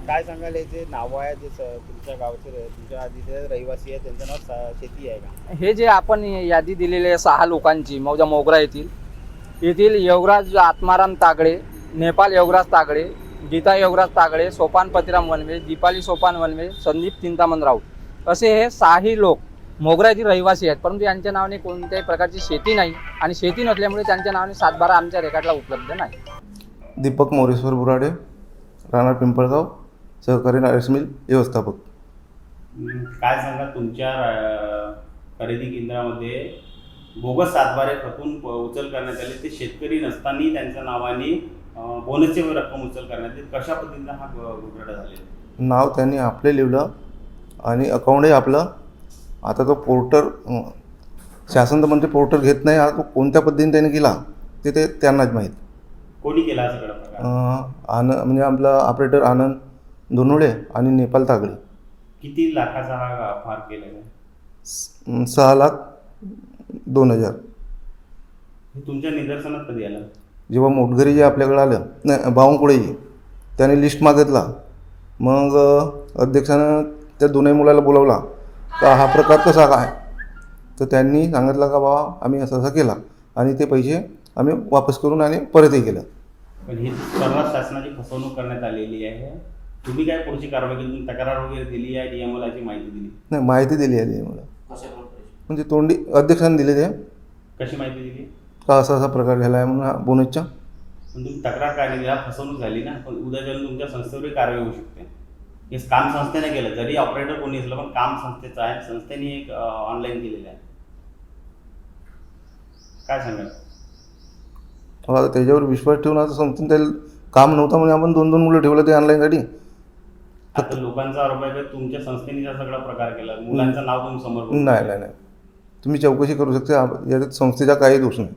काय सांगाल याचे नाव आहे जे तुमच्या गावचे तुमच्या आधीचे रहिवासी आहे त्यांचं नाव शेती आहे का? हे जे आपण यादी दिलेली आहे 6 लोकांची मौजा मोगरा येथील योगराज आत्माराम तागडे, नेपाल योगराज तागडे, गीता योगराज तागडे, सोपान पतिराम वनवे, दीपाली सोपान वनवे, संदीप चिंतामण राऊत असे हे 6 लोक मोगरा येथील रहिवासी आहेत. परंतु यांच्या नावाने कोणत्याही प्रकारची शेती नाही आणि शेती नसल्यामुळे त्यांच्या नावाने 7/12 आमच्या रेकॉर्डला उपलब्ध नाही. दीपक मोरेश्वर बुराडे, राहणार पिंपळगाव, सहकारी राईस मिल व्यवस्थापक. काय सांगा तुमच्या खरेदी केंद्रामध्ये बोगस 7/12 खतून उचल करण्यात आले, ते शेतकरी नसताना त्यांच्या नावाने बोनसची रक्कम उचल करण्यात आली. कशा पद्धतीने हा घोटाळा झालेला? नाव त्यांनी आपले लिहिलं आणि अकाउंटही आपलं. आता तो पोर्टर शासन तर म्हणते पोर्टर घेत नाही, आता तो कोणत्या पद्धतीने त्यांनी केला ते त्यांनाच माहीत. कोणी केला हा सगळा प्रकार? म्हणजे आपला ऑपरेटर आनंद धुनुळे आणि नेपाल तागडे. किती लाखाचा हा फार केलेला आहे? 6,02,000. हे तुमच्या निदर्शनात कधी आलं? जेव्हा मोटघरी जे आपल्याकडे आलं नाही बावनकुळेजी त्याने लिस्ट मागितला. मग अध्यक्षानं त्या दोन्ही मुलाला बोलावला का हा प्रकार कसा काय, तर त्यांनी सांगितलं का बाबा आम्ही असा केला आणि ते पैसे आम्ही वापस करून आणि परतही केलं. पण ही सर्व शासनाची फसवणूक करण्यात आलेली आहे. तुम्ही काय पुढची कारवाई केली? तुम्ही तक्रार वगैरे दिली आहे? DMLची माहिती दिली? नाही, माहिती दिली आहे मला, म्हणजे तोंडी अध्यक्षांनी दिले ते. कशी माहिती दिली? का असा प्रकार झाला आहे म्हणून बोनसच्या. पण तुम्ही तक्रार काय दिली? हा फसवणूक झाली ना. पण उद्या जाऊन तुमच्या संस्थेवर कारवाई होऊ शकते. हे काम संस्थेने केलं, जरी ऑपरेटर कोणी असलं पण काम संस्थेचं आहे. संस्थेने एक ऑनलाईन केलेलं आहे. काय सांगाल? आता त्याच्यावर विश्वास ठेवून आता संस्थेने त्याला काम नव्हतं म्हणजे आपण 2 मुलं ठेवलं ते ऑनलाईनसाठी. आता लोकांचा आरोप आहे की तुमच्या संस्थेने हा सगळा प्रकार केला, मुलांचं नाव तुम्ही समोर. नाही, तुम्ही चौकशी करू शकता, याच्यात संस्थेचा काही दोष नाही.